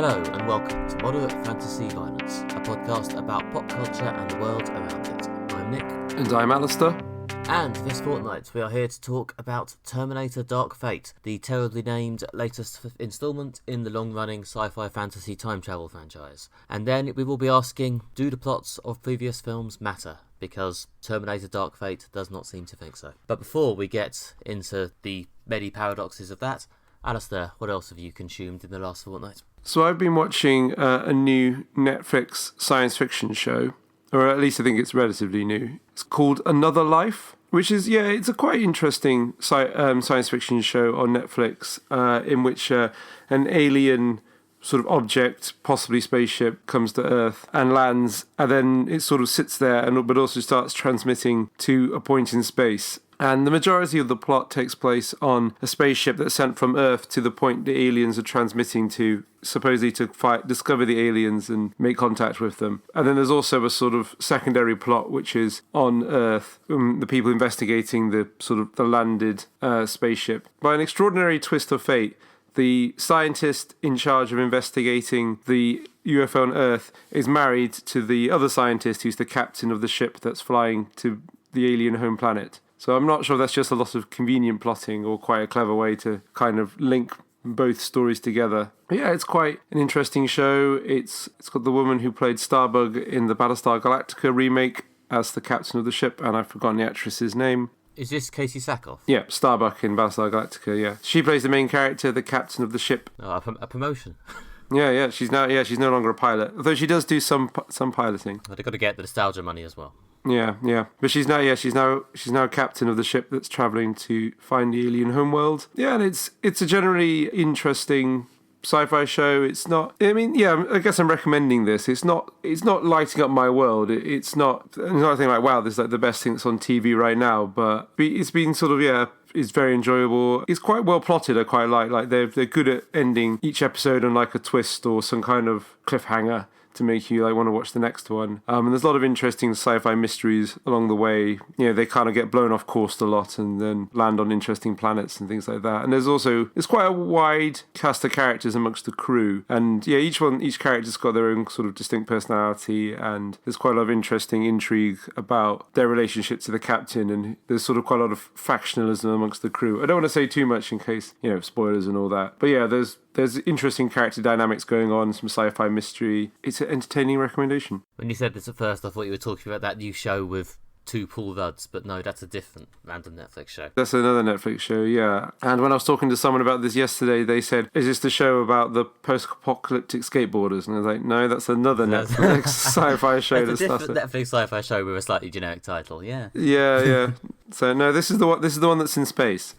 Hello and welcome to Moderate Fantasy Violence, a podcast about pop culture and the world around it. I'm Nick. And I'm Alistair. And this fortnight we are here to talk about Terminator Dark Fate, the terribly named latest instalment in the long-running sci-fi fantasy time travel franchise. And then we will be asking, do the plots of previous films matter? Because Terminator Dark Fate does not seem to think so. But before we get into the many paradoxes of that, Alistair, what else have you consumed in the last fortnight? So I've been watching a new Netflix science fiction show, or at least I think it's relatively new. It's called Another Life, which is, it's a quite interesting science fiction show on Netflix in which an alien sort of object, possibly spaceship, comes to Earth and lands, and then it sort of sits there, but also starts transmitting to a point in space. And the majority of the plot takes place on a spaceship that's sent from Earth to the point the aliens are transmitting to, supposedly to discover the aliens and make contact with them. And then there's also a sort of secondary plot, which is on Earth, the people investigating the landed spaceship. By an extraordinary twist of fate, the scientist in charge of investigating the UFO on Earth is married to the other scientist who's the captain of the ship that's flying to the alien home planet. So I'm not sure if that's just a lot of convenient plotting or quite a clever way to kind of link both stories together. But yeah, it's quite an interesting show. It's got the woman who played Starbug in the Battlestar Galactica remake as the captain of the ship, and I've forgotten the actress's name. Is this Katie Sackhoff? Yeah, Starbuck in Battlestar Galactica, yeah. She plays the main character, the captain of the ship. Oh, a promotion. She's no longer a pilot. Although she does do some piloting. But they've got to get the nostalgia money as well. Yeah. But she's now captain of the ship that's travelling to find the alien homeworld. Yeah, and it's a generally interesting sci-fi show. It's not, I guess I'm recommending this. It's not lighting up my world. It's not anything like, wow, this is like the best thing that's on TV right now, but it's been sort of, it's very enjoyable. It's quite well plotted. I quite like they're good at ending each episode on like a twist or some kind of cliffhanger to make you like want to watch the next one. And there's a lot of interesting sci-fi mysteries along the way. They kind of get blown off course a lot and then land on interesting planets and things like that. And there's quite a wide cast of characters amongst the crew. And each character's got their own sort of distinct personality, and there's quite a lot of interesting intrigue about their relationship to the captain, and there's sort of quite a lot of factionalism amongst the crew. I don't want to say too much in case, spoilers and all that. But yeah, there's interesting character dynamics going on, some sci-fi mystery. It's an entertaining recommendation. When you said this at first, I thought you were talking about that new show with two Paul Rudds, but no, that's a different random Netflix show. That's another Netflix show, yeah. And when I was talking to someone about this yesterday, they said, is this the show about the post-apocalyptic skateboarders? And I was like, no, that's another Netflix sci-fi show. That's a different Netflix sci-fi show with a slightly generic title, yeah. Yeah. So no, this is the one that's in space.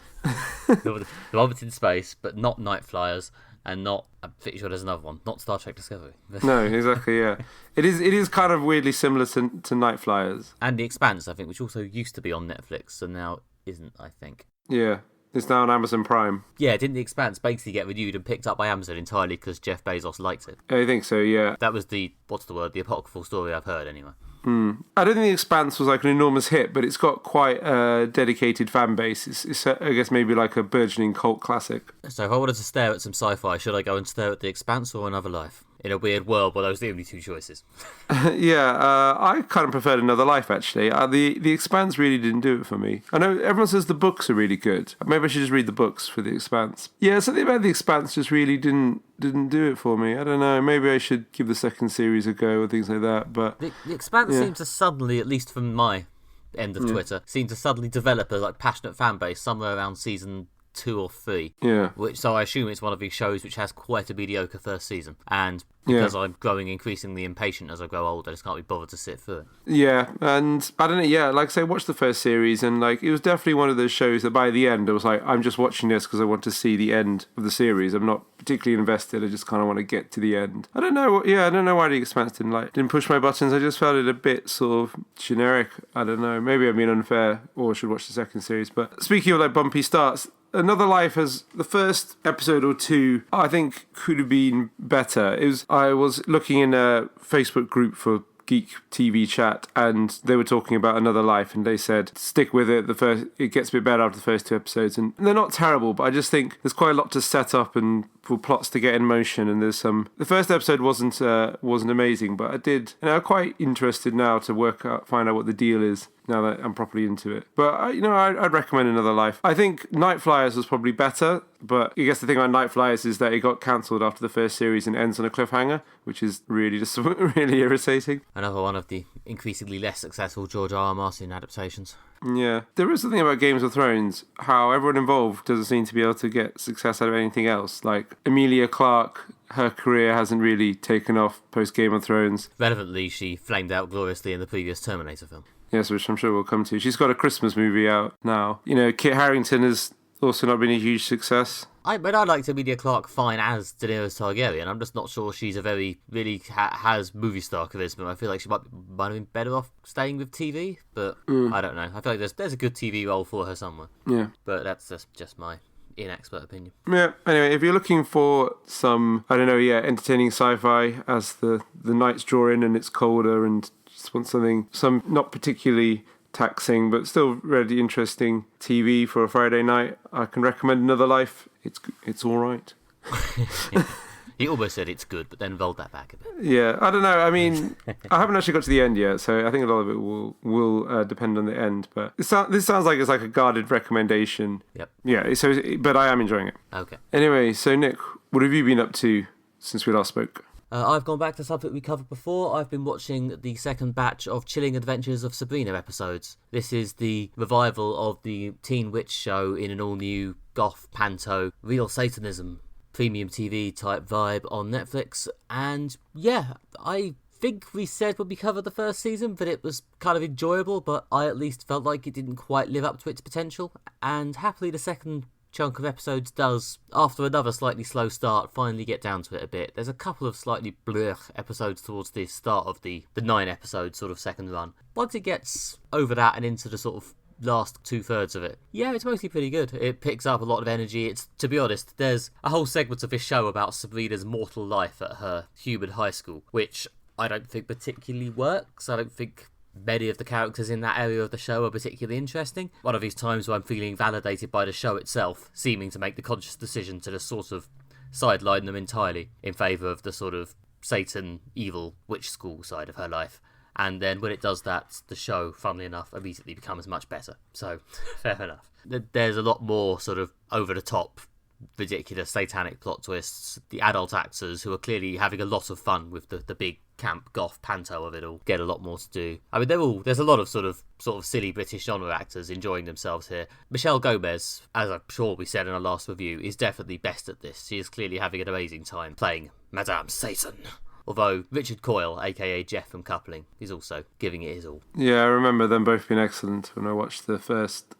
The one that's in space, but not Night Flyers. And not, I'm pretty sure there's another one, not Star Trek Discovery. No, exactly, yeah. It is kind of weirdly similar to Night Flyers. And The Expanse, I think, which also used to be on Netflix, and now isn't, I think. Yeah, it's now on Amazon Prime. Yeah, didn't The Expanse basically get renewed and picked up by Amazon entirely because Jeff Bezos liked it? I think so, yeah. That was the apocryphal story I've heard, anyway. I don't think The Expanse was like an enormous hit, but it's got quite a dedicated fan base. It's I guess maybe like a burgeoning cult classic. So if I wanted to stare at some sci-fi, should I go and stare at The Expanse or Another Life? In a weird world where those are the only two choices. I kind of preferred Another Life, actually. The Expanse really didn't do it for me. I know everyone says the books are really good. Maybe I should just read the books for The Expanse. Yeah, something about The Expanse just really didn't do it for me. I don't know. Maybe I should give the second series a go or things like that. But The Expanse seems to suddenly, at least from my end of Twitter, seem to suddenly develop a passionate fan base somewhere around season 2 or 3. Yeah. So I assume it's one of these shows which has quite a mediocre first season. And because I'm growing increasingly impatient as I grow older, I just can't be bothered to sit through it. Yeah, and I don't know, like I say, I watched the first series, and it was definitely one of those shows that by the end I was like, I'm just watching this because I want to see the end of the series. I'm not particularly invested, I just kind of want to get to the end. I don't know why The Expanse didn't push my buttons. I just felt it a bit sort of generic. I don't know, maybe I'm being unfair, or I should watch the second series. But speaking of bumpy starts, Another Life has the first episode or two, I think, could have been better. I was looking in a Facebook group for geek TV chat, and they were talking about Another Life, and they said stick with it. It gets a bit better after the first 2 episodes, and they're not terrible, but I just think there's quite a lot to set up and for plots to get in motion. And there's some. The first episode wasn't amazing, but I'm quite interested now to find out what the deal is now that I'm properly into it. But I'd recommend Another Life. I think Night Flyers was probably better, but I guess the thing about Night Flyers is that it got cancelled after the first series and ends on a cliffhanger, which is really just really irritating. Another one of the increasingly less successful George R. R. Martin adaptations. Yeah. There is something about Games of Thrones, how everyone involved doesn't seem to be able to get success out of anything else. Like Emilia Clarke, her career hasn't really taken off post Game of Thrones. Relevantly, she flamed out gloriously in the previous Terminator film. Yes, which I'm sure we'll come to. She's got a Christmas movie out now. Kit Harington has also not been a huge success. I liked Emilia Clarke fine as Daenerys Targaryen. I'm just not sure she's a very, really has movie star charisma. I feel like she might have been better off staying with TV, but I don't know. I feel like there's a good TV role for her somewhere. Yeah. But that's just my inexpert opinion. Yeah, anyway, if you're looking for some, entertaining sci-fi as the nights draw in and it's colder and just want some not particularly taxing but still really interesting TV for a Friday night, I can recommend Another Life. It's all right. He almost said it's good, but then rolled that back a bit. Yeah, I don't know. I mean, I haven't actually got to the end yet, so I think a lot of it will depend on the end. But this sounds like it's like a guarded recommendation. Yep. Yeah. But I am enjoying it. Okay. Anyway, so Nick, what have you been up to since we last spoke? I've gone back to something we covered before. I've been watching the second batch of Chilling Adventures of Sabrina episodes. This is the revival of the Teen Witch show in an all-new goth, panto, real Satanism, premium TV type vibe on Netflix. And yeah, I think we said when we covered the first season that it was kind of enjoyable, but I at least felt like it didn't quite live up to its potential. And happily the second chunk of episodes does, after another slightly slow start, finally get down to it a bit. There's a couple of slightly blech episodes towards the start of the 9 episode sort of second run. Once it gets over that and into the sort of last 2/3 of it, yeah, it's mostly pretty good. It picks up a lot of energy. It's, to be honest, there's a whole segment of this show about Sabrina's mortal life at her human high school, which I don't think particularly works. I don't think many of the characters in that area of the show are particularly interesting. One of these times where I'm feeling validated by the show itself, seeming to make the conscious decision to just sort of sideline them entirely in favour of the sort of Satan, evil, witch school side of her life. And then when it does that, the show, funnily enough, immediately becomes much better. So, fair enough. There's a lot more sort of over-the-top, ridiculous satanic plot twists. The adult actors, who are clearly having a lot of fun with the big camp goth panto of it all, get a lot more to do. I mean, there's a lot of sort of silly British genre actors enjoying themselves here. Michelle Gomez, as I'm sure we said in our last review, is definitely best at this. She is clearly having an amazing time playing Madame Satan. Although Richard Coyle, aka Jeff from Coupling, is also giving it his all. Yeah, I remember them both being excellent when I watched the first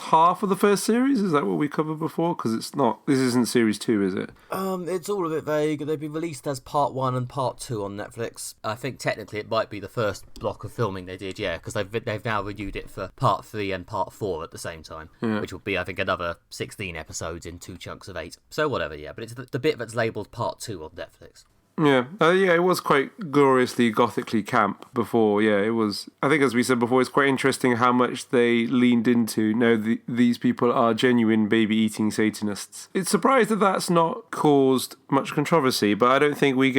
half of the first series. Is that what we covered before? Because this isn't series 2, is it? It's all a bit vague. They've been released as part 1 and part 2 on Netflix. I think technically it might be the first block of filming they did, yeah, because they've now renewed it for part 3 and part 4 at the same time, which will be, I think, another 16 episodes in 2 chunks of 8. So whatever, yeah, but it's the bit that's labelled part 2 on Netflix. Yeah, it was quite gloriously gothically camp before. Yeah, it was. I think, as we said before, it's quite interesting how much they leaned into. No, these people are genuine baby-eating Satanists. It's surprised that that's not caused much controversy, but I don't think we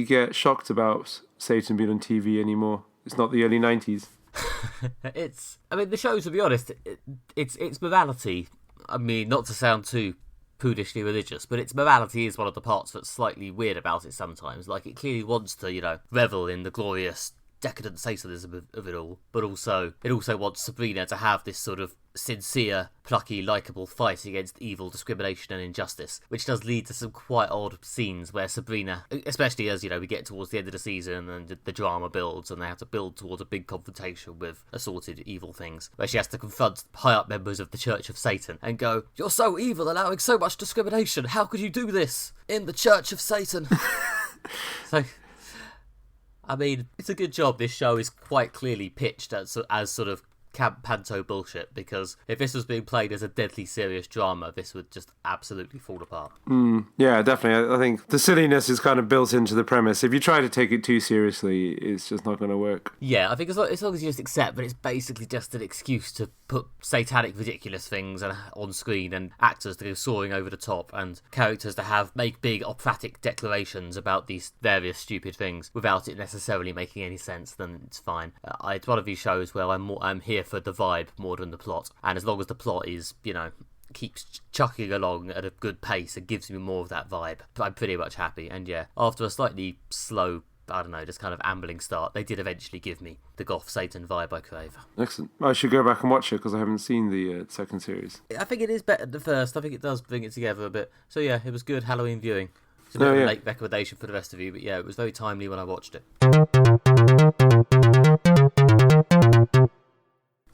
get shocked about Satan being on TV anymore. It's not the early 90s. The show, to be honest, it's morality. I mean, not to sound too prudishly religious, but its morality is one of the parts that's slightly weird about it sometimes. Like, it clearly wants to, revel in the glorious decadent Satanism of it all, but it also wants Sabrina to have this sort of sincere, plucky, likeable fight against evil, discrimination and injustice, which does lead to some quite odd scenes where Sabrina, especially as, we get towards the end of the season and the drama builds and they have to build towards a big confrontation with assorted evil things, where she has to confront high-up members of the Church of Satan and go, "You're so evil, allowing so much discrimination. How could you do this in the Church of Satan?" So, I mean, it's a good job this show is quite clearly pitched as sort of Camp Panto bullshit, because if this was being played as a deadly serious drama, this would just absolutely fall apart. Yeah, definitely. I think the silliness is kind of built into the premise. If you try to take it too seriously, it's just not going to work. Yeah, I think as long as you just accept that it's basically just an excuse to put satanic, ridiculous things on screen and actors to go soaring over the top and characters to make big operatic declarations about these various stupid things without it necessarily making any sense, then it's fine. It's one of these shows where I'm here for the vibe more than the plot, and as long as the plot is, keeps chucking along at a good pace and gives me more of that vibe, I'm pretty much happy. And yeah, after a slightly slow, I don't know, just kind of ambling start, they did eventually give me the goth Satan vibe I crave. Excellent. I should go back and watch it because I haven't seen the second series. I think it is better than the first. I think it does bring it together a bit. So yeah, it was good Halloween viewing. It's a bit of a late recommendation for the rest of you, but yeah, it was very timely when I watched it.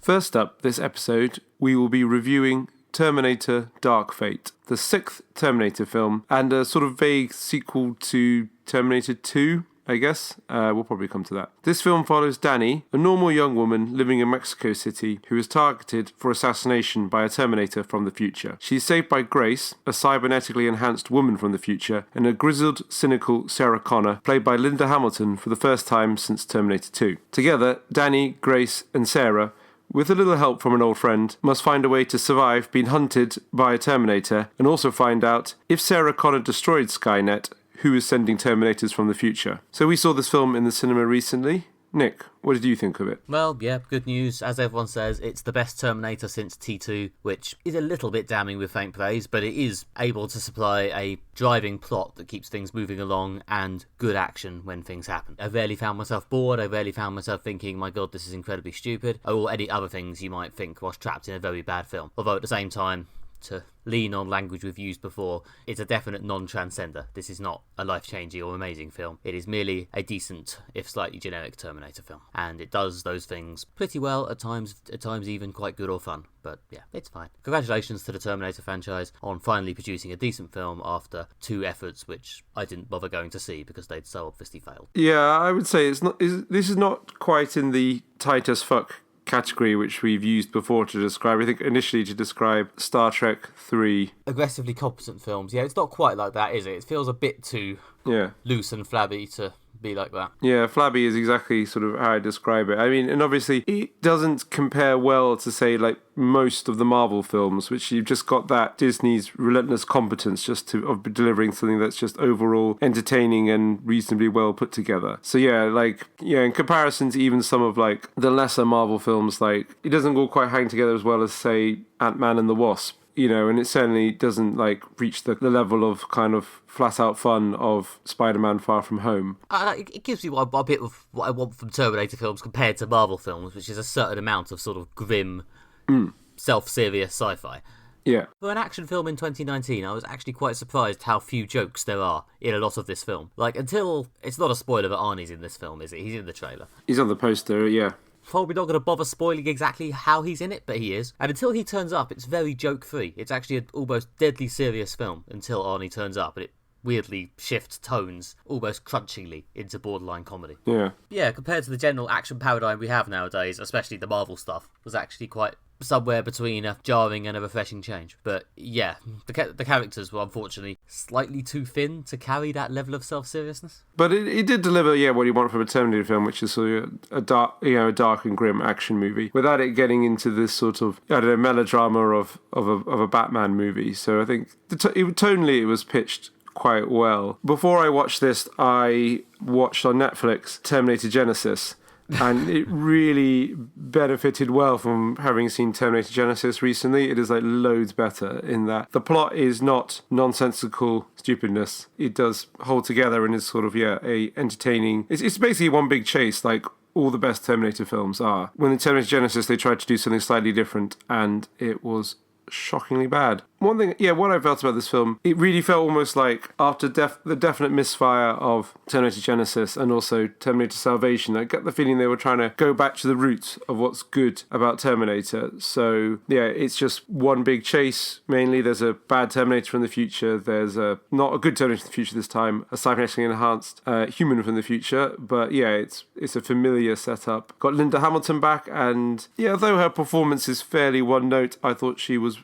First up, this episode, we will be reviewing Terminator Dark Fate, the 6th Terminator film, and a sort of vague sequel to Terminator 2, I guess. We'll probably come to that. This film follows Dani, a normal young woman living in Mexico City who is targeted for assassination by a Terminator from the future. She's saved by Grace, a cybernetically enhanced woman from the future, and a grizzled, cynical Sarah Connor, played by Linda Hamilton for the first time since Terminator 2. Together, Dani, Grace, and Sarah, with a little help from an old friend, must find a way to survive being hunted by a Terminator and also find out if Sarah Connor destroyed Skynet, who is sending Terminators from the future. So we saw this film in the cinema recently. Nick, what did you think of it? Well, yeah, good news. As everyone says, it's the best Terminator since T2, which is a little bit damning with faint praise, but it is able to supply a driving plot that keeps things moving along and good action when things happen. I rarely found myself bored. I rarely found myself thinking, my god, this is incredibly stupid, or any other things you might think was trapped in a very bad film. Although at the same time, to lean on language we've used before, it's a definite non-transcender. This is not a life-changing or amazing film. It is merely a decent, if slightly generic Terminator film. And it does those things pretty well, at times even quite good or fun. But yeah, it's fine. Congratulations to the Terminator franchise on finally producing a decent film after 2 efforts which I didn't bother going to see because they'd so obviously failed. Yeah, I would say this is not quite in the tight as fuck category which we've used before to describe, I think initially to describe Star Trek 3. Aggressively competent films. Yeah, it's not quite like that, is it? It feels a bit too loose and flabby to be like that. Yeah, flabby is exactly sort of how I describe it. I mean, and obviously it doesn't compare well to, say, like most of the Marvel films, which you've just got that Disney's relentless competence of delivering something that's just overall entertaining and reasonably well put together. So in comparison to even some of like the lesser Marvel films, like it doesn't all quite hang together as well as, say, Ant-Man and the Wasp. And it certainly doesn't reach the level of kind of flat out fun of Spider-Man Far From Home. It gives you a bit of what I want from Terminator films compared to Marvel films, which is a certain amount of sort of grim, self-serious sci-fi. Yeah. For an action film in 2019, I was actually quite surprised how few jokes there are in a lot of this film. Until it's not a spoiler that Arnie's in this film, is it? He's in the trailer. He's on the poster, yeah. Probably not going to bother spoiling exactly how he's in it, but he is. And until he turns up, it's very joke-free. It's actually an almost deadly serious film until Arnie turns up, and it weirdly shifts tones, almost crunchingly, into borderline comedy. Yeah. Yeah, compared to the general action paradigm we have nowadays, especially the Marvel stuff, was actually quite somewhere between a jarring and a refreshing change. But yeah, the characters were unfortunately slightly too thin to carry that level of self-seriousness. But it did deliver, what you want from a Terminator film, which is sort of a dark and grim action movie, without it getting into this sort of, melodrama of a Batman movie. So I think tonally it was pitched quite well. Before I watched this, I watched on Netflix Terminator Genesis. And it really benefited well from having seen Terminator Genesis recently. It is loads better in that the plot is not nonsensical stupidness. It does hold together and is sort of, a entertaining. It's basically one big chase, like all the best Terminator films are. When in Terminator Genesis, they tried to do something slightly different, and it was shockingly bad. One thing, what I felt about this film, it really felt almost like after the definite misfire of Terminator Genesis and also Terminator Salvation, I get the feeling they were trying to go back to the roots of what's good about Terminator. So, it's just one big chase. Mainly, there's a bad Terminator from the future. There's not a good Terminator from the future this time, a cybernetically enhanced human from the future. But, it's a familiar setup. Got Linda Hamilton back, and, though her performance is fairly one note, I thought she was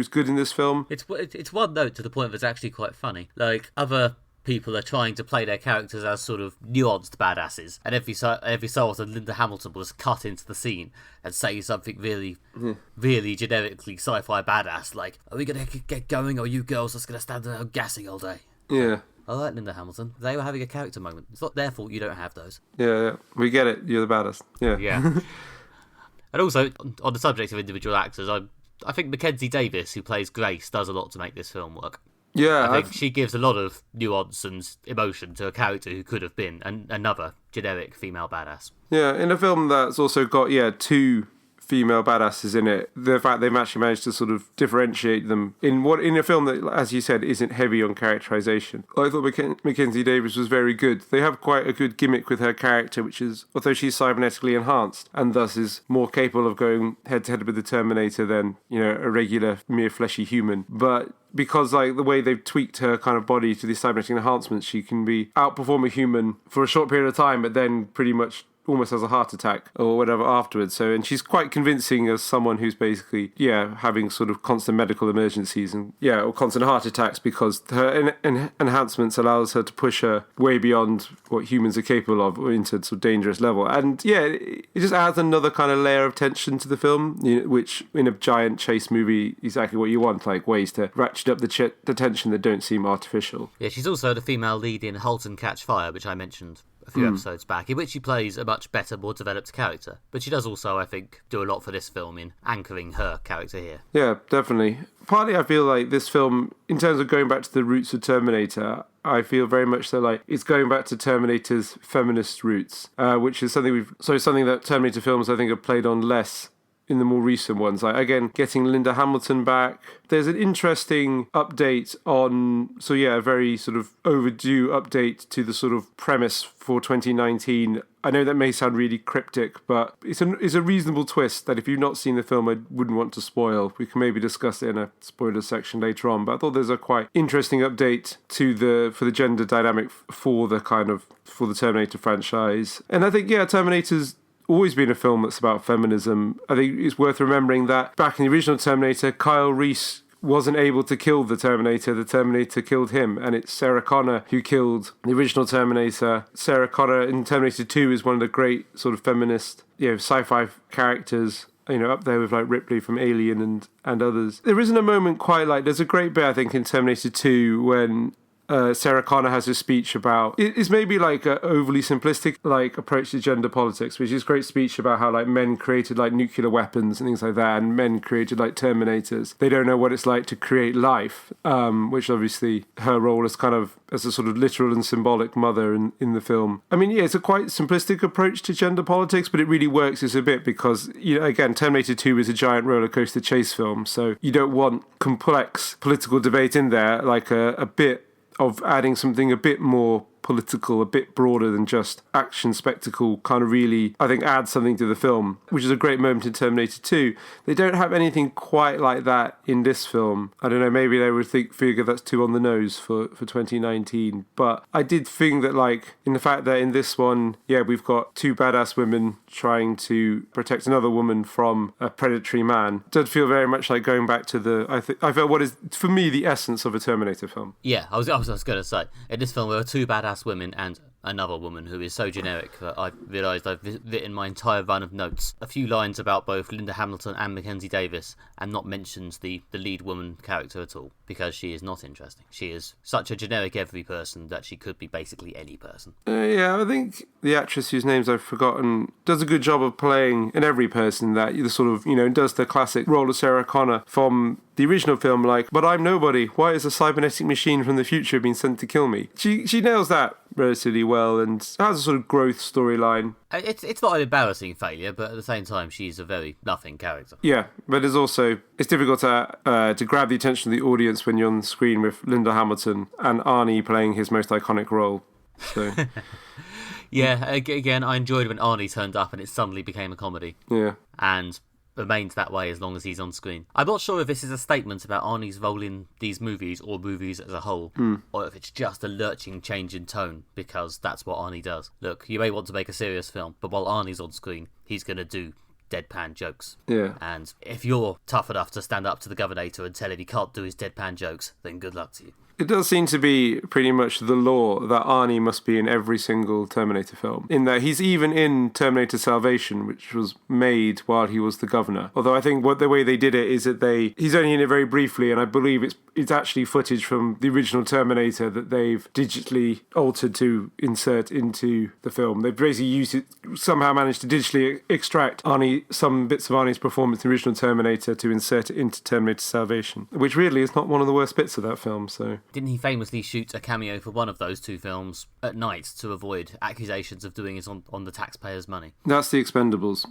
good in this film. It's one note to the point that it's actually quite funny. Like, other people are trying to play their characters as sort of nuanced badasses, and every so often Linda Hamilton will just cut into the scene and say something really, really generically sci-fi badass, like, "Are we going to get going, or are you girls just going to stand there gassing all day?" Yeah. All right, Linda Hamilton. They were having a character moment. It's not their fault you don't have those. Yeah. We get it. You're the badass. Yeah. And also, on the subject of individual actors, I think Mackenzie Davis, who plays Grace, does a lot to make this film work. Yeah, I think she gives a lot of nuance and emotion to a character who could have been another generic female badass. Yeah, in a film that's also got, two female badasses in it, the fact they've actually managed to sort of differentiate them in a film that, as you said, isn't heavy on characterization. I thought Mackenzie Davis was very good. They have quite a good gimmick with her character, which is, although she's cybernetically enhanced and thus is more capable of going head to head with the Terminator than, a regular mere fleshy human, but because the way they've tweaked her kind of body to these cybernetic enhancements, she can outperform a human for a short period of time, but then pretty much almost has a heart attack or whatever afterwards. So, and she's quite convincing as someone who's basically, having sort of constant medical emergencies and, or constant heart attacks, because her enhancements allows her to push her way beyond what humans are capable of into sort of dangerous level. And it just adds another kind of layer of tension to the film, which in a giant chase movie, exactly what you want, like ways to ratchet up the tension that don't seem artificial. Yeah, she's also the female lead in 'Halt and Catch Fire, which I mentioned a few episodes back, in which she plays a much better, more developed character. But she does also, I think, do a lot for this film in anchoring her character here. Yeah, definitely. Partly I feel like this film, in terms of going back to the roots of Terminator, I feel very much so like it's going back to Terminator's feminist roots, which is something that Terminator films I think have played on less in the more recent ones. Like, again, getting Linda Hamilton back. There's an interesting update a very sort of overdue update to the sort of premise for 2019. I know that may sound really cryptic, but it's a reasonable twist that if you've not seen the film, I wouldn't want to spoil. We can maybe discuss it in a spoiler section later on, but I thought there's a quite interesting update for the gender dynamic for the Terminator franchise. And I think, Terminator's always been a film that's about feminism. I think it's worth remembering that back in the original Terminator, Kyle Reese wasn't able to kill the Terminator killed him, and it's Sarah Connor who killed the original Terminator. Sarah Connor in Terminator 2 is one of the great sort of feminist, sci-fi characters, up there with like Ripley from Alien and others. There isn't a moment quite like, there's a great bit I think in Terminator 2 when Sarah Connor has a speech about, it's maybe like an overly simplistic like approach to gender politics, which is a great speech about how like men created like nuclear weapons and things like that, and men created like Terminators. They don't know what it's like to create life, which obviously her role is kind of as a sort of literal and symbolic mother in the film. I mean, it's a quite simplistic approach to gender politics, but it really works as a bit because, again, Terminator 2 is a giant roller coaster chase film, so you don't want complex political debate in there, like a bit of adding something a bit more political, a bit broader than just action spectacle, kind of really, I think, adds something to the film, which is a great moment in Terminator 2. They don't have anything quite like that in this film. I don't know, maybe they would figure that's too on the nose for 2019, but I did think that, like, in the fact that in this one, we've got two badass women trying to protect another woman from a predatory man, it did feel very much like going back to I felt what is, for me, the essence of a Terminator film. Yeah, I was going to say, in this film there were two badass women and another woman who is so generic that I realised I've written my entire run of notes, a few lines about both Linda Hamilton and Mackenzie Davis, and not mentioned the lead woman character at all, because she is not interesting. She is such a generic every person that she could be basically any person. I think the actress whose names I've forgotten does a good job of playing an every person that the sort of, does the classic role of Sarah Connor from the original film, like, but I'm nobody. Why is a cybernetic machine from the future being sent to kill me? She nails that relatively well and has a sort of growth storyline. It's not an embarrassing failure, but at the same time, she's a very nothing character. Yeah, but it's difficult to grab the attention of the audience when you're on the screen with Linda Hamilton and Arnie playing his most iconic role. So. Yeah, again, I enjoyed when Arnie turned up and it suddenly became a comedy. Yeah. And remains that way as long as he's on screen. I'm not sure if this is a statement about Arnie's role in these movies or movies as a whole, or if it's just a lurching change in tone, because that's what Arnie does. Look, you may want to make a serious film, but while Arnie's on screen, he's going to do deadpan jokes. Yeah. And if you're tough enough to stand up to the Governator and tell him he can't do his deadpan jokes, then good luck to you. It does seem to be pretty much the law that Arnie must be in every single Terminator film. In that he's even in Terminator Salvation, which was made while he was the governor. Although I think the way they did it is that he's only in it very briefly, and I believe it's actually footage from the original Terminator that they've digitally altered to insert into the film. They've basically somehow managed to digitally extract some bits of Arnie's performance in the original Terminator to insert it into Terminator Salvation, which really is not one of the worst bits of that film, so... Didn't he famously shoot a cameo for one of those two films at night to avoid accusations of doing it on the taxpayers' money? That's the Expendables.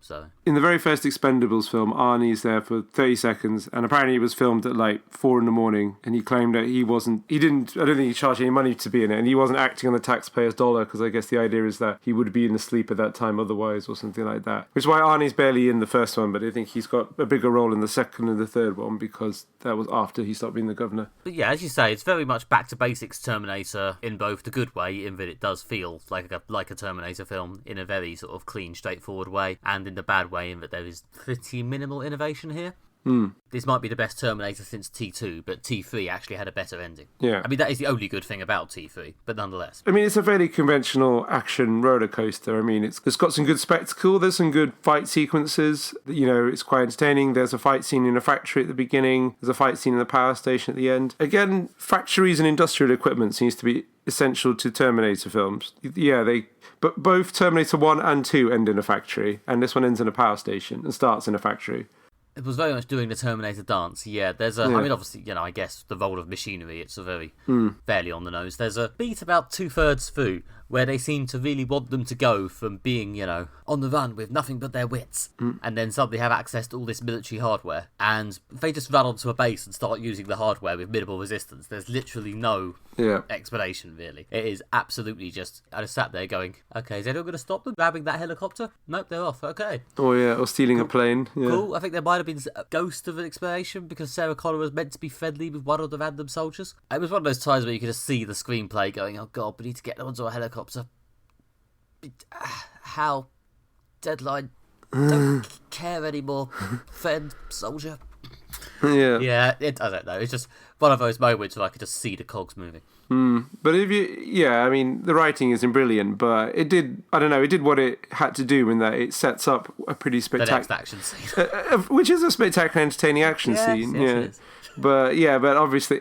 So... In the very first Expendables film, Arnie's there for 30 seconds, and apparently it was filmed at like 4 a.m, and he claimed that I don't think he charged any money to be in it, and he wasn't acting on the taxpayers' dollar, because I guess the idea is that he would be in the sleep at that time otherwise, or something like that. Which is why Arnie's barely in the first one, but I think he's got a bigger role in the second and the third one, because that was after he stopped being the governor. But yeah, as you say, it's very much back to basics Terminator in both the good way, in that it does feel like a Terminator film in a very sort of clean, straightforward way, and in the bad way in that there is pretty minimal innovation here. This might be the best Terminator since T2, but T3 actually had a better ending. Yeah. I mean, that is the only good thing about T3, but nonetheless. I mean, it's a fairly conventional action roller coaster. I mean, it's got some good spectacle. There's some good fight sequences. You know, it's quite entertaining. There's a fight scene in a factory at the beginning. There's a fight scene in the power station at the end. Again, factories and industrial equipment seems to be essential to Terminator films. Yeah, but both Terminator 1 and 2 end in a factory, and this one ends in a power station and starts in a factory. It was very much doing the Terminator dance. Yeah, I mean, obviously, I guess the role of machinery, it's a very fairly on the nose. There's a beat about 2/3 through where they seem to really want them to go from being, on the run with nothing but their wits, and then suddenly have access to all this military hardware. And they just run onto a base and start using the hardware with minimal resistance. There's literally no explanation, really. It is absolutely just, I just sat there going, okay, is anyone going to stop them grabbing that helicopter? Nope, they're off, okay. Oh yeah, or stealing a plane. Yeah. Cool, I think there might have been a ghost of an explanation because Sarah Connor was meant to be friendly with one of the random soldiers. It was one of those times where you could just see the screenplay going, oh god, we need to get them onto a helicopter. How? Deadline. Don't care anymore. Friend, soldier. Yeah. Yeah, I don't know. It's just one of those moments where I could just see the cogs moving. But I mean, the writing isn't brilliant, but it did what it had to do in that it sets up a pretty spectacular... The next action scene. Which is a spectacular, entertaining action scene. Yes, it is. But obviously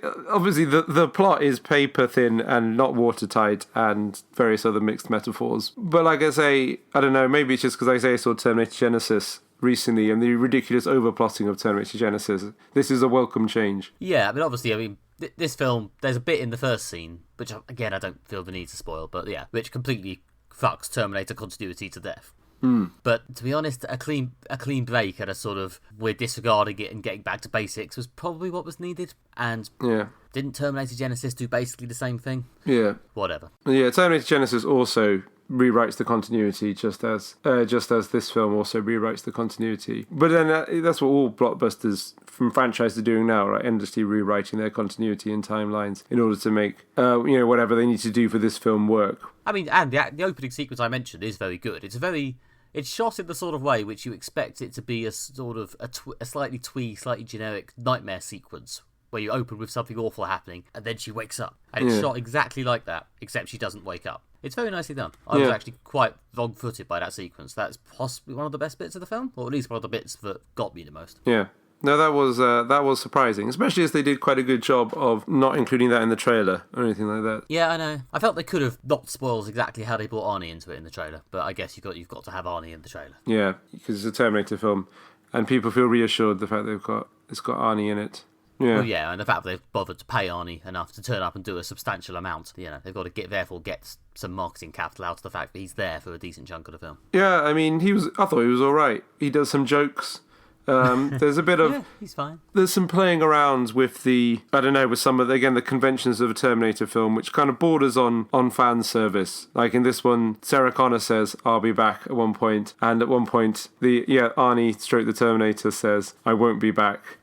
the plot is paper thin and not watertight and various other mixed metaphors. But like I say, I don't know, maybe it's just because I saw Terminator Genesis recently and the ridiculous overplotting of Terminator Genesis. This is a welcome change. Yeah, I mean, obviously, this film, there's a bit in the first scene, which, again, I don't feel the need to spoil, but yeah, which completely fucks Terminator continuity to death. But to be honest, a clean break and a sort of we're disregarding it and getting back to basics was probably what was needed. And didn't Terminator Genesis do basically the same thing? Yeah. Whatever. Yeah, Terminator Genesis also rewrites the continuity just as this film also rewrites the continuity. But then that's what all blockbusters from franchise are doing now, right? Endlessly rewriting their continuity and timelines in order to make whatever they need to do for this film work. I mean, and the opening sequence I mentioned is very good. It's shot in the sort of way which you expect it to be a sort of a slightly slightly generic nightmare sequence where you open with something awful happening and then she wakes up. And it's shot exactly like that, except she doesn't wake up. It's very nicely done. I was actually quite wrong-footed by that sequence. That's possibly one of the best bits of the film, or at least one of the bits that got me the most. Yeah. No, that was surprising, especially as they did quite a good job of not including that in the trailer or anything like that. Yeah, I know. I felt they could have not spoiled exactly how they brought Arnie into it in the trailer, but I guess you've got to have Arnie in the trailer. Yeah, because it's a Terminator film, and people feel reassured the fact it's got Arnie in it. Yeah. Well, yeah, and the fact that they've bothered to pay Arnie enough to turn up and do a substantial amount, they've got to therefore get some marketing capital out of the fact that he's there for a decent chunk of the film. Yeah, I mean, I thought he was all right. He does some jokes. There's a bit of... Yeah, he's fine. There's some playing around with with some of the conventions of a Terminator film, which kind of borders on fan service. Like in this one, Sarah Connor says, "I'll be back" at one point, and at one point, Arnie stroke the Terminator says, "I won't be back."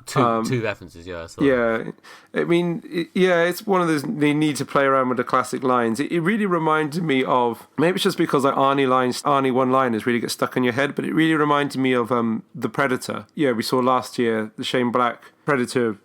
Two references, yeah. Yeah, I mean, it's one of those, they need to play around with the classic lines. It really reminded me of, maybe it's just because Arnie one-liners really get stuck in your head, but it really reminded me of The Predator. Yeah, we saw last year, the Shane Black Predator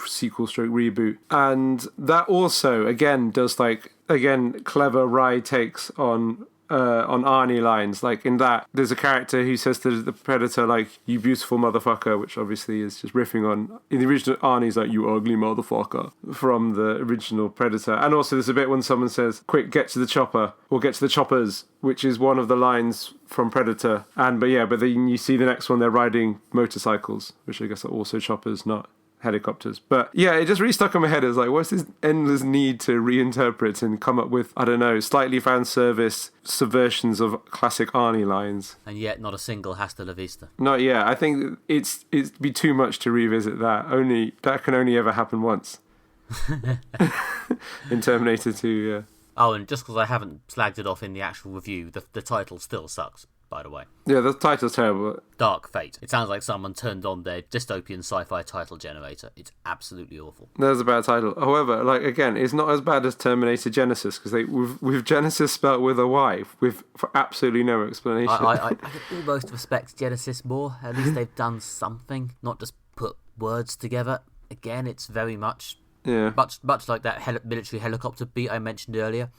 sequel stroke reboot. And that also, again, does clever wry takes on Arnie lines. Like in that, there's a character who says to the Predator, like, "You beautiful motherfucker," which obviously is just riffing on, in the original, Arnie's like, "You ugly motherfucker," from the original Predator. And also there's a bit when someone says, "Quick, get to the chopper," or "Get to the choppers," which is one of the lines from Predator. But then you see the next one, they're riding motorcycles, which I guess are also choppers, not helicopters. But yeah, it just really stuck in my head as like, what's this endless need to reinterpret and come up with, I don't know, slightly fan service subversions of classic Arnie lines. And yet not a single hasta la vista. Not yet. I think it'd be too much to revisit that. That can only ever happen once. In Terminator 2, yeah. Oh, and just because I haven't slagged it off in the actual review, the title still sucks, by the way. Yeah, the title's terrible. Dark Fate. It sounds like someone turned on their dystopian sci-fi title generator. It's absolutely awful. There's a bad title. However, again, it's not as bad as Terminator Genesis, because with Genesis spelt with a Y, for absolutely no explanation. I could almost respect Genesis more. At least they've done something, not just put words together. Again, it's very much... Yeah. Much like that military helicopter beat I mentioned earlier.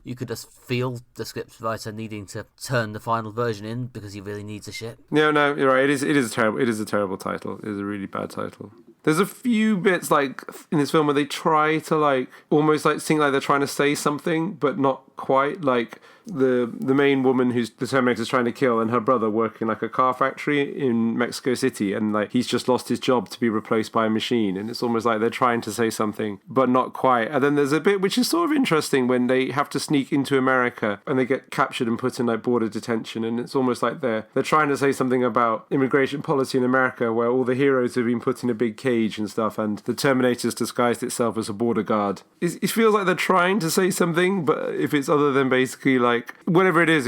You could just feel the scriptwriter needing to turn the final version in because he really needs a shit. No, you're right. It is a terrible title. It is a really bad title. There's a few bits like in this film where they try to almost seem like they're trying to say something, but not quite. Like the main woman who's the Terminator's trying to kill, and her brother work in a car factory in Mexico City, and he's just lost his job to be replaced by a machine, and it's almost like they're trying to say something, but not quite. And then there's a bit which is sort of interesting when they have to sneak into America and they get captured and put in border detention, and it's almost like they're trying to say something about immigration policy in America, where all the heroes have been put in a big cage and stuff, and the Terminator's disguised itself as a border guard. It feels like they're trying to say something, but if it's other than basically whatever it is,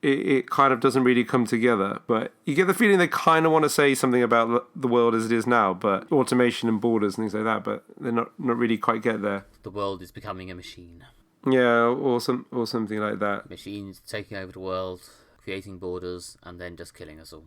it kind of doesn't really come together. But you get the feeling they kind of want to say something about the world as it is now, but automation and borders and things like that, but they're not really quite get there. The world is becoming a machine. Yeah, or something like that. Machines taking over the world, creating borders, and then just killing us all.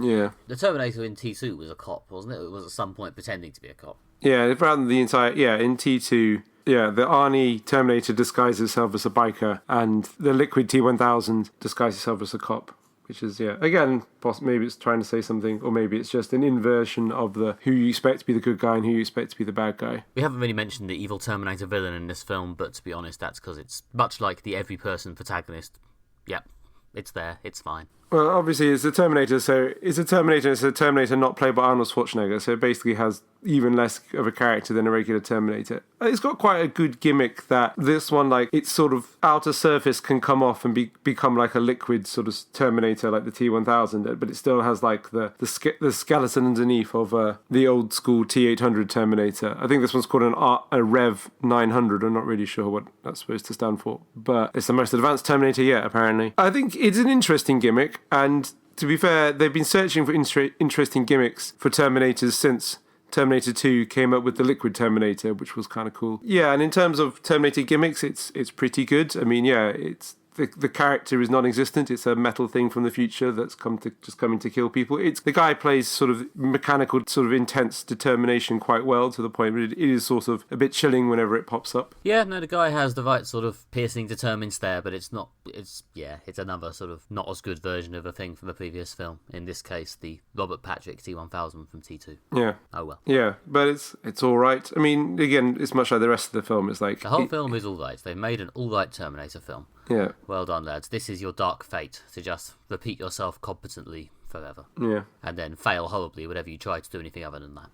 Yeah. The Terminator in T2 was a cop, wasn't it? It was at some point pretending to be a cop. Yeah, rather than the entire... Yeah, in T2... Yeah, the Arnie Terminator disguises himself as a biker, and the Liquid T-1000 disguises himself as a cop, which is, again, maybe it's trying to say something, or maybe it's just an inversion of the who you expect to be the good guy and who you expect to be the bad guy. We haven't really mentioned the evil Terminator villain in this film, but to be honest, that's because it's much like the every person protagonist. Yep, it's there, it's fine. Well, obviously, it's a Terminator, so it's a Terminator not played by Arnold Schwarzenegger, so it basically has even less of a character than a regular Terminator. It's got quite a good gimmick that this one, its sort of outer surface can come off and become like a liquid sort of Terminator, like the T-1000, but it still has the skeleton underneath of the old school T-800 Terminator. I think this one's called a Rev 900. I'm not really sure what that's supposed to stand for, but it's the most advanced Terminator yet, apparently. I think it's an interesting gimmick, and to be fair, they've been searching for interesting gimmicks for Terminators since Terminator 2 came up with the Liquid Terminator, which was kind of cool. Yeah, and in terms of Terminator gimmicks, it's pretty good. I mean, it's the character is non-existent. It's a metal thing from the future that's coming to kill people. The guy plays sort of mechanical, sort of intense determination quite well, to the point where it is sort of a bit chilling whenever it pops up. Yeah, no, the guy has the right sort of piercing, determined stare, but it's not. It's another sort of not as good version of a thing from a previous film. In this case, the Robert Patrick T-1000 from T2. Yeah. Oh well. Yeah, but it's all right. I mean, again, it's much like the rest of the film. It's the whole film is all right. They've made an all right Terminator film. Yeah. Well done, lads. This is your dark fate, to just repeat yourself competently forever. Yeah. And then fail horribly whenever you try to do anything other than that.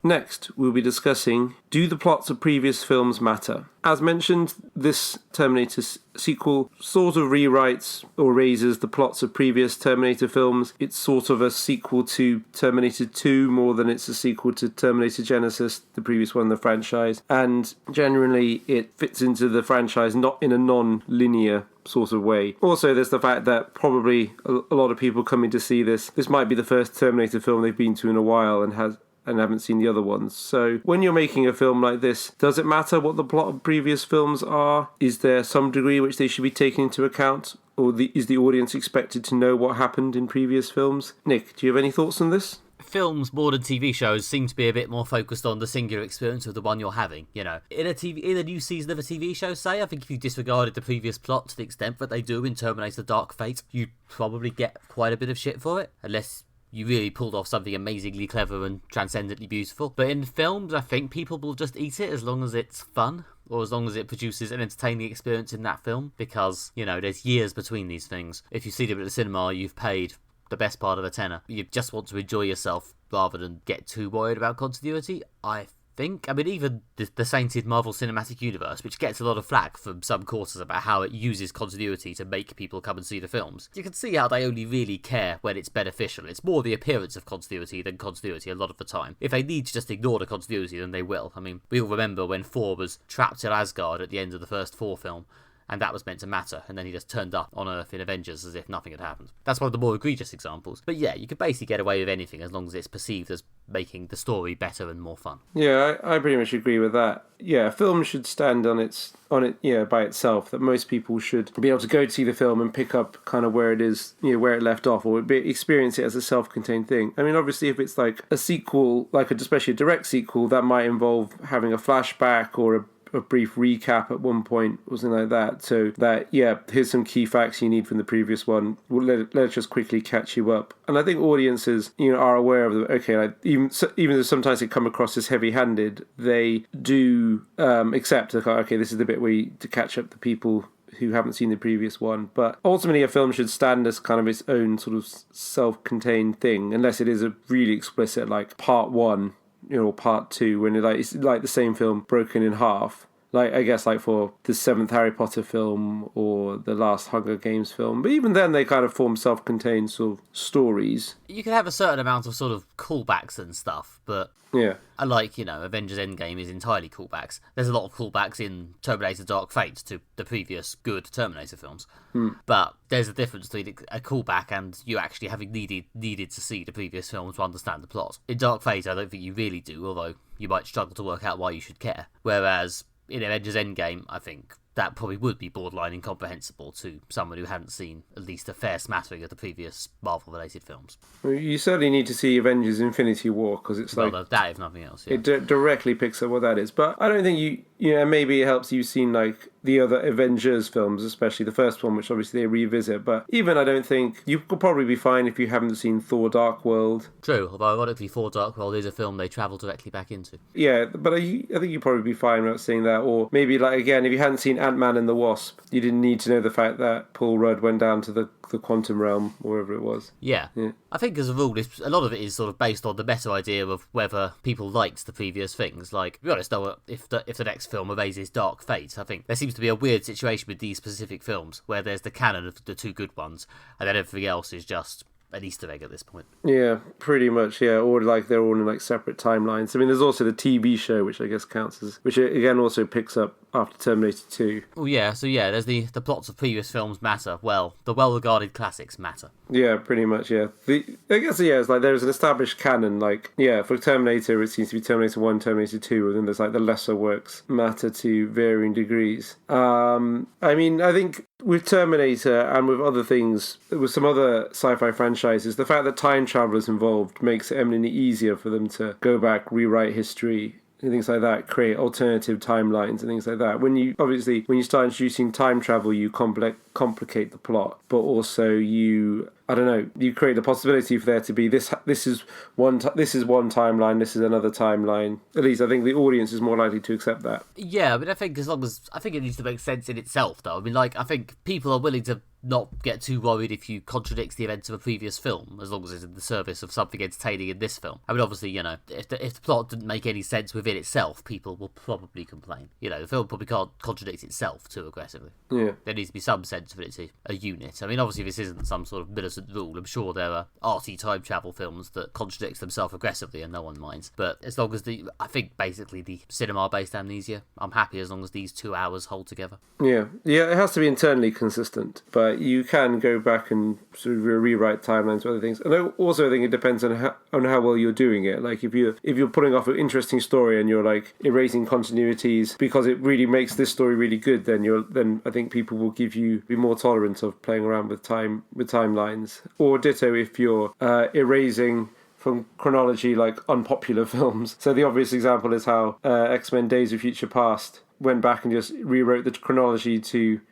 Next, we'll be discussing, do the plots of previous films matter? As mentioned, this Terminator sequel sort of rewrites or raises the plots of previous Terminator films. It's sort of a sequel to Terminator 2 more than it's a sequel to Terminator Genesis, the previous one in the franchise. And generally, it fits into the franchise not in a non-linear sort of way. Also, there's the fact that probably a lot of people coming to see this might be the first Terminator film they've been to in a while and haven't seen the other ones. So when you're making a film like this, does it matter what the plot of previous films are? Is there some degree which they should be taking into account? Or is the audience expected to know what happened in previous films? Nick, do you have any thoughts on this? Films more than TV shows seem to be a bit more focused on the singular experience of the one you're having. You know, in a new season of a TV show, say, I think if you disregarded the previous plot to the extent that they do in Terminator Dark Fate, you'd probably get quite a bit of shit for it, unless you really pulled off something amazingly clever and transcendently beautiful. But in films, I think people will just eat it as long as it's fun, or as long as it produces an entertaining experience in that film, because, you know, there's years between these things. If you see them at the cinema, you've paid the best part of a tenner. You just want to enjoy yourself rather than get too worried about continuity, I think. I mean, even the sainted Marvel Cinematic Universe, which gets a lot of flack from some quarters about how it uses continuity to make people come and see the films, you can see how they only really care when it's beneficial. It's more the appearance of continuity than continuity a lot of the time. If they need to just ignore the continuity, then they will. I mean, we all remember when Thor was trapped in Asgard at the end of the first Thor film, and that was meant to matter, and then he just turned up on Earth in Avengers as if nothing had happened. That's one of the more egregious examples. But yeah, you could basically get away with anything as long as it's perceived as making the story better and more fun. Yeah, I pretty much agree with that. Yeah, a film should stand on it by itself, that most people should be able to go to see the film and pick up kind of where it is, where it left off, or experience it as a self-contained thing. I mean, obviously, if it's like a sequel, especially a direct sequel, that might involve having a flashback or a brief recap at one point or something like that, so that, here's some key facts you need from the previous one, let's just quickly catch you up. And I think audiences are aware of them. Okay, even though sometimes they come across as heavy-handed, they do accept okay, this is the bit to catch up the people who haven't seen the previous one. But ultimately, a film should stand as kind of its own sort of self-contained thing, unless it is a really explicit, like part one, or part two, when it's like the same film broken in half. Like, I guess, like for the 7th Harry Potter film or the last Hunger Games film. But even then, they kind of form self-contained sort of stories. You can have a certain amount of sort of callbacks and stuff, but yeah, unlike, Avengers Endgame is entirely callbacks. There's a lot of callbacks in Terminator Dark Fate to the previous good Terminator films. But there's a difference between a callback and you actually having needed to see the previous film to understand the plot. In Dark Fate, I don't think you really do, although you might struggle to work out why you should care. Whereas in Avengers Endgame, I think that probably would be borderline incomprehensible to someone who hadn't seen at least a fair smattering of the previous Marvel-related films. Well, you certainly need to see Avengers Infinity War, because it's that, if nothing else, yeah. It directly picks up what that is. But I don't think maybe it helps you've seen, like, the other Avengers films, especially the first one, which obviously they revisit. But even I don't think you could probably be fine if you haven't seen Thor Dark World. True, although ironically Thor Dark World is a film they travel directly back into. Yeah, but I think you'd probably be fine without seeing that. Or maybe, like, again, if you hadn't seen Ant-Man and the Wasp, you didn't need to know the fact that Paul Rudd went down to the quantum realm, or wherever it was. Yeah. I think as a rule, a lot of it is sort of based on the meta idea of whether people liked the previous things. Like, to be honest, though, if the next film erases Dark Fate, I think there seems to be a weird situation with these specific films, where there's the canon of the two good ones, and then everything else is just an Easter egg at this point. Yeah, pretty much, yeah. Or like they're all in like separate timelines. I mean, there's also the TV show, which I guess counts as, which again also picks up after Terminator 2. Oh yeah, so yeah, there's the plots of previous films matter. Well, the well-regarded classics matter. Yeah, pretty much, yeah. I guess, yeah, it's like there's an established canon, like, yeah, for Terminator, it seems to be Terminator 1, Terminator 2, and then there's like the lesser works matter to varying degrees. I mean, I think with Terminator and with other things, with some other sci-fi franchises, the fact that time travel is involved makes it eminently easier for them to go back, rewrite history, and things like that, create alternative timelines and things like that. When you start introducing time travel, you complicate the plot, but also you I don't know, you create the possibility for there to be this is one timeline, this is another timeline. At least I think the audience is more likely to accept that. Yeah, I mean, I think it needs to make sense in itself, though. I mean, like, I think people are willing to not get too worried if you contradict the events of a previous film, as long as it's in the service of something entertaining in this film. I mean, obviously, you know, if the plot didn't make any sense within itself, people will probably complain. You know, the film probably can't contradict itself too aggressively. Yeah. There needs to be some sense of it, a unit. I mean, obviously, this isn't some sort of militant rule. I'm sure there are arty time travel films that contradict themselves aggressively and no one minds. But as long as I think basically the cinema-based amnesia, I'm happy as long as these 2 hours hold together. Yeah, it has to be internally consistent, but you can go back and sort of rewrite timelines or other things. And I also think it depends on how well you're doing it. Like if you're putting off an interesting story and you're like erasing continuities because it really makes this story really good, then I think people will be more tolerant of playing around with timelines. Or ditto if you're erasing from chronology like unpopular films. So the obvious example is how X-Men Days of Future Past went back and just rewrote the chronology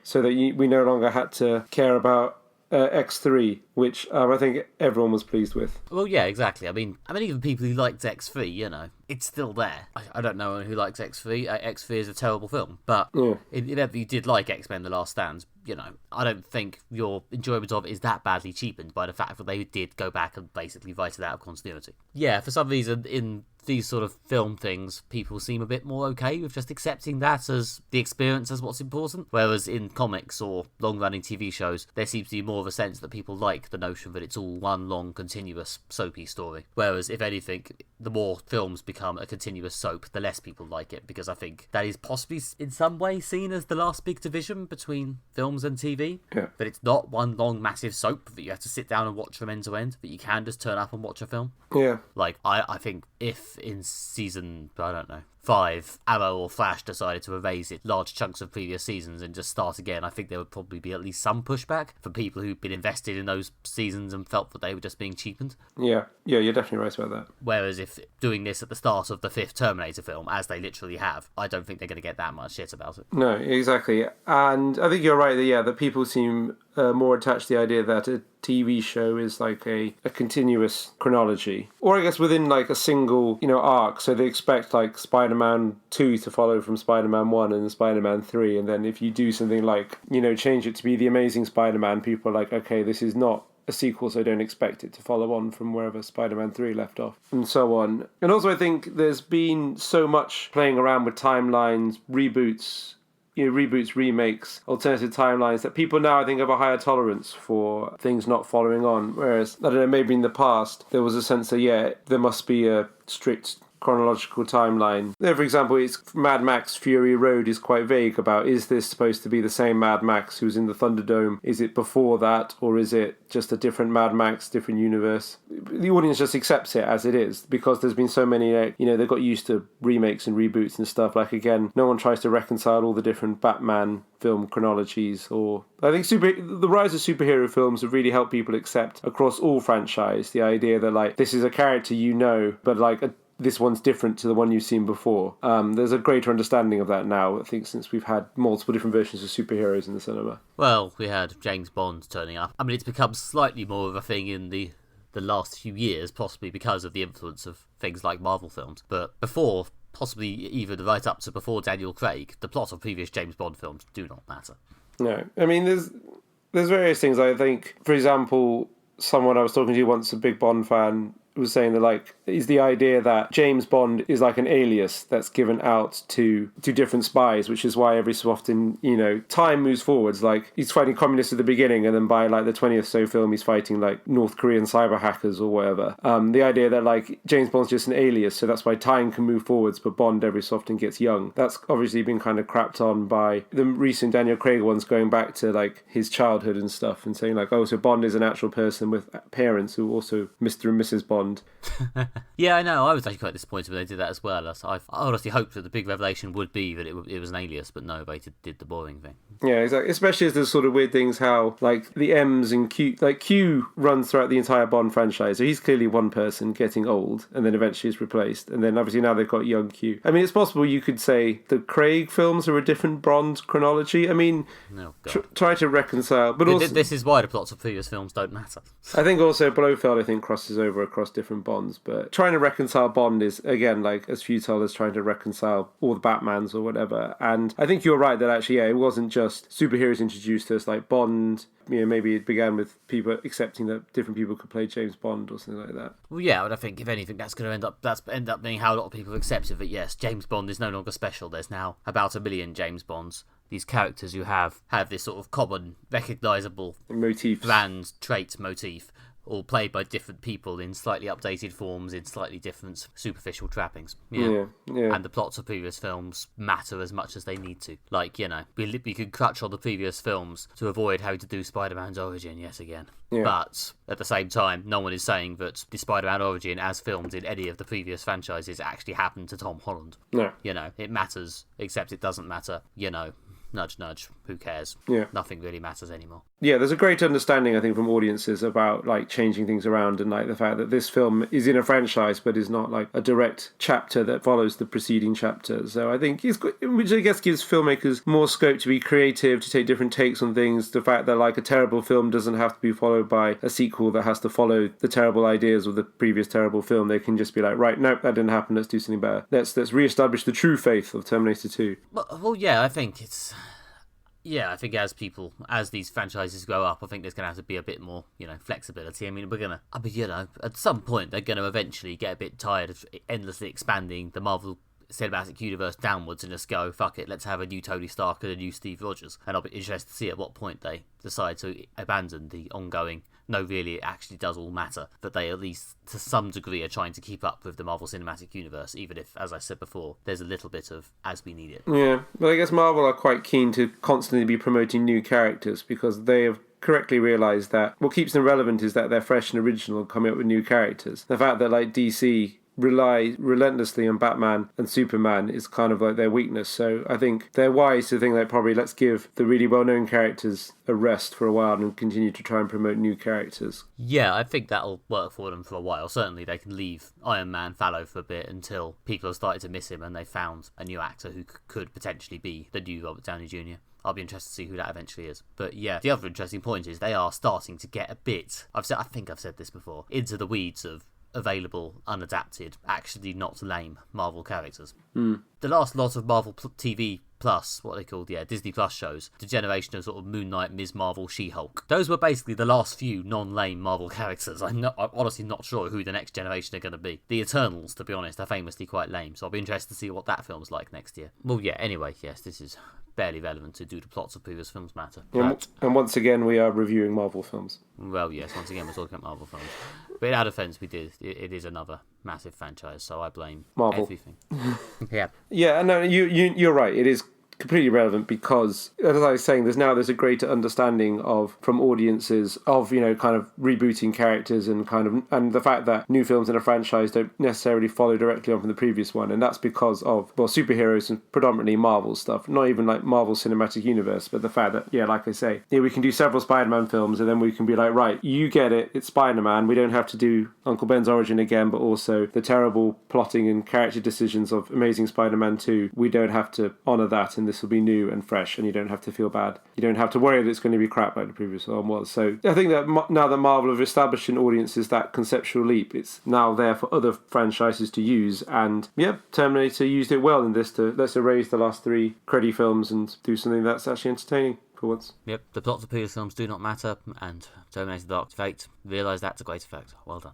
so that we no longer had to care about X3, which I think everyone was pleased with. Well, yeah, exactly. I mean, even people who liked X3, you know, it's still there. I don't know who likes X3. X3 is a terrible film, but if you did like X-Men: The Last Stand, you know, I don't think your enjoyment of it is that badly cheapened by the fact that they did go back and basically write it out of continuity. Yeah, for some reason, in these sort of film things, people seem a bit more okay with just accepting that as the experience as what's important. Whereas in comics or long-running TV shows, there seems to be more of a sense that people like the notion that it's all one long, continuous, soapy story. Whereas, if anything, the more films become a continuous soap, the less people like it, because I think that is possibly in some way seen as the last big division between films and TV. Yeah. That it's not one long, massive soap that you have to sit down and watch from end to end, that you can just turn up and watch a film. Yeah. Like, I think if in season, I don't know, 5, Arrow or Flash decided to erase it large chunks of previous seasons and just start again, I think there would probably be at least some pushback for people who've been invested in those seasons and felt that they were just being cheapened. Yeah, you're definitely right about that. Whereas if doing this at the start of the 5th Terminator film, as they literally have, I don't think they're going to get that much shit about it. No, exactly. And I think you're right that people seem more attached to the idea that a TV show is like a continuous chronology, or I guess within like a single arc. So they expect like Spider-Man 2 to follow from Spider-Man 1 and Spider-Man 3, and then if you do something like change it to be The Amazing Spider-Man, people are like, okay, this is not a sequel, so I don't expect it to follow on from wherever Spider-Man 3 left off, and so on. And also I think there's been so much playing around with timelines, reboots, remakes, alternative timelines, that people now, I think, have a higher tolerance for things not following on. Whereas, I don't know, maybe in the past, there was a sense that, there must be a strict chronological timeline. There, for example, it's Mad Max Fury Road is quite vague about, is this supposed to be the same Mad Max who's in the Thunderdome? Is it before that, or is it just a different Mad Max, different universe? The audience just accepts it as it is, because there's been so many, they've got used to remakes and reboots and stuff. Like, again, no one tries to reconcile all the different Batman film chronologies, or I think the rise of superhero films have really helped people accept across all franchise the idea that, like, this is a character but like this one's different to the one you've seen before. There's a greater understanding of that now, I think, since we've had multiple different versions of superheroes in the cinema. Well, we had James Bond turning up. I mean, it's become slightly more of a thing in the last few years, possibly because of the influence of things like Marvel films. But before, possibly even right up to before Daniel Craig, the plot of previous James Bond films do not matter. No, I mean, there's various things. I think, for example, someone I was talking to once, a big Bond fan, was saying that, like, is the idea that James Bond is like an alias that's given out to different spies, which is why every so often, time moves forwards. Like, he's fighting communists at the beginning, and then by, like, the 20th so film, he's fighting, like, North Korean cyber hackers or whatever. The idea that, like, James Bond's just an alias, so that's why time can move forwards, but Bond every so often gets young. That's obviously been kind of crapped on by the recent Daniel Craig ones, going back to, like, his childhood and stuff, and saying, like, oh, so Bond is an actual person with parents who are also Mr. and Mrs. Bond. Bond. Yeah, I know. I was actually quite disappointed when they did that as well. I honestly hoped that the big revelation would be that it was an alias, but no, they did the boring thing. Yeah, exactly. Especially as there's sort of weird things how, like, the M's and Q... Like, Q runs throughout the entire Bond franchise, so he's clearly one person getting old, and then eventually is replaced. And then, obviously, now they've got young Q. I mean, it's possible you could say the Craig films are a different Bond chronology. I mean, try to reconcile... But also, this is why the plots of previous films don't matter. I think also Blofeld, crosses over across different Bonds, but trying to reconcile Bond is, again, like, as futile as trying to reconcile all the Batmans or whatever. And I think you're right that, actually, yeah, it wasn't just superheroes introduced to us, like Bond, maybe it began with people accepting that different people could play James Bond or something like that. Well, yeah, but I think if anything, that's going to end up being how a lot of people have accepted that, yes, James Bond is no longer special. There's now about 1 million James Bonds. These characters who have this sort of common, recognisable motifs, brand, trait, motif, all played by different people in slightly updated forms, in slightly different superficial trappings. Yeah. And the plots of previous films matter as much as they need to. Like, we could crutch on the previous films to avoid having to do Spider-Man's origin yet again. Yeah. But at the same time, no one is saying that the Spider-Man origin, as filmed in any of the previous franchises, actually happened to Tom Holland. No. It matters, except it doesn't matter, Nudge, nudge. Who cares? Yeah. Nothing really matters anymore. Yeah, there's a great understanding, I think, from audiences about, like, changing things around and, like, the fact that this film is in a franchise but is not, like, a direct chapter that follows the preceding chapter. So I think which I guess gives filmmakers more scope to be creative, to take different takes on things. The fact that, like, a terrible film doesn't have to be followed by a sequel that has to follow the terrible ideas of the previous terrible film. They can just be like, right, nope, that didn't happen, let's do something better. Let's reestablish the true faith of Terminator 2. Well, yeah, I think it's... Yeah, I think as these franchises grow up, I think there's going to have to be a bit more, flexibility. I mean, at some point, they're going to eventually get a bit tired of endlessly expanding the Marvel cinematic universe downwards and just go, fuck it, let's have a new Tony Stark and a new Steve Rogers. And I'll be interested to see at what point they decide to abandon the ongoing, no, really, it actually does all matter, that they at least to some degree are trying to keep up with the Marvel Cinematic Universe, even if, as I said before, there's a little bit of as we need it. Yeah, but I guess Marvel are quite keen to constantly be promoting new characters because they have correctly realised that what keeps them relevant is that they're fresh and original and coming up with new characters. The fact that, like, DC rely relentlessly on Batman and Superman is kind of like their weakness. So I think they're wise to think, like, probably let's give the really well-known characters a rest for a while and continue to try and promote new characters. Yeah, I think that'll work for them for a while. Certainly they can leave Iron Man fallow for a bit until people have started to miss him and they found a new actor who could potentially be the new Robert Downey Jr. I'll be interested to see who that eventually is. But yeah, the other interesting point is they are starting to get a bit, I think I've said this before, into the weeds of available, unadapted, actually not lame Marvel characters. The last lot of Marvel TV Plus, what they called, Disney Plus shows, the generation of sort of Moon Knight, Ms. Marvel, She-Hulk. Those were basically the last few non-lame Marvel characters. I'm honestly not sure who the next generation are going to be. The Eternals, to be honest, are famously quite lame, so I'll be interested to see what that film's like next year. Well, yeah, anyway, yes, this is barely relevant to do the plots of previous films matter. And once again, we are reviewing Marvel films. Well, yes, once again, we're talking about Marvel films. But in our defence, it is another massive franchise, so I blame Marvel. Everything. Yeah. Yeah, no, you're right. It is completely relevant because, as I was saying, there's a greater understanding from audiences of, kind of rebooting characters and the fact that new films in a franchise don't necessarily follow directly on from the previous one, and that's because of, superheroes and predominantly Marvel stuff, not even like Marvel Cinematic Universe, but the fact that, like I say, we can do several Spider-Man films and then we can be like, right, you get it, it's Spider-Man, we don't have to do Uncle Ben's origin again, but also the terrible plotting and character decisions of Amazing Spider-Man 2, we don't have to honour that, and this will be new and fresh, and you don't have to feel bad. You don't have to worry that it's going to be crap like the previous one was. So I think that now that Marvel have established in audiences that conceptual leap, it's now there for other franchises to use, and Terminator used it well in this to let's erase the last 3 creddy films and do something that's actually entertaining for once. Yep, the plots of previous films do not matter, and Terminator Dark Fate realised that to great effect. Well done.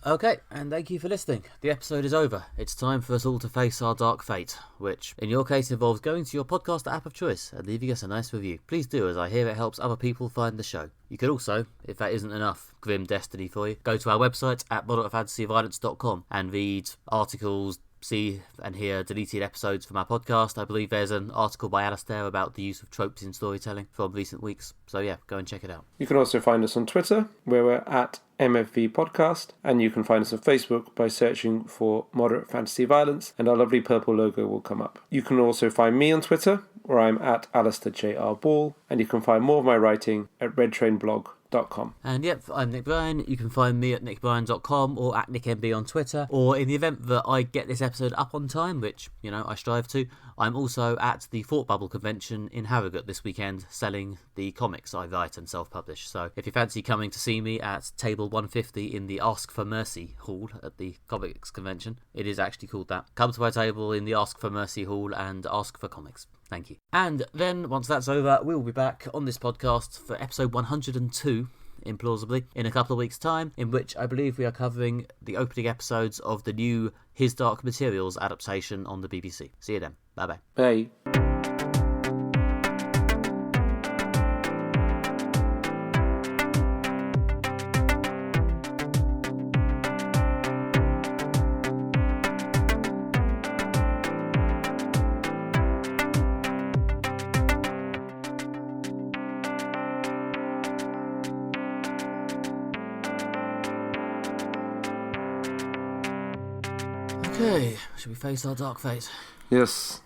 Okay, and thank you for listening. The episode is over. It's time for us all to face our dark fate, which, in your case, involves going to your podcast app of choice and leaving us a nice review. Please do, as I hear it helps other people find the show. You could also, if that isn't enough grim destiny for you, go to our website at modernfantasyviolence.com and read articles, see and hear deleted episodes from our podcast, I believe there's an article by Alistair about the use of tropes in storytelling from recent weeks. So yeah, go and check it out. You can also find us on Twitter, where we're at MFV Podcast, and you can find us on Facebook by searching for Moderate Fantasy Violence, and our lovely purple logo will come up. You can also find me on Twitter, where I'm at Alistair J.R. Ball, and you can find more of my writing at redtrainblog.com. And yep, I'm Nick Bryan. You can find me at nickbryan.com or at nickmb on Twitter, or in the event that I get this episode up on time, which, you know, I strive to, I'm also at the Thought Bubble convention in Harrogate this weekend selling the comics I write and self-publish. So if you fancy coming to see me at table 150 in the Ask for Mercy hall at the comics convention, it is actually called that, come to my table in the Ask for Mercy hall and ask for comics. Thank you. And then, once that's over, we will be back on this podcast for episode 102, implausibly, in a couple of weeks' time, in which I believe we are covering the opening episodes of the new His Dark Materials adaptation on the BBC. See you then. Bye-bye. Bye. Okay, should we face our dark fate? Yes.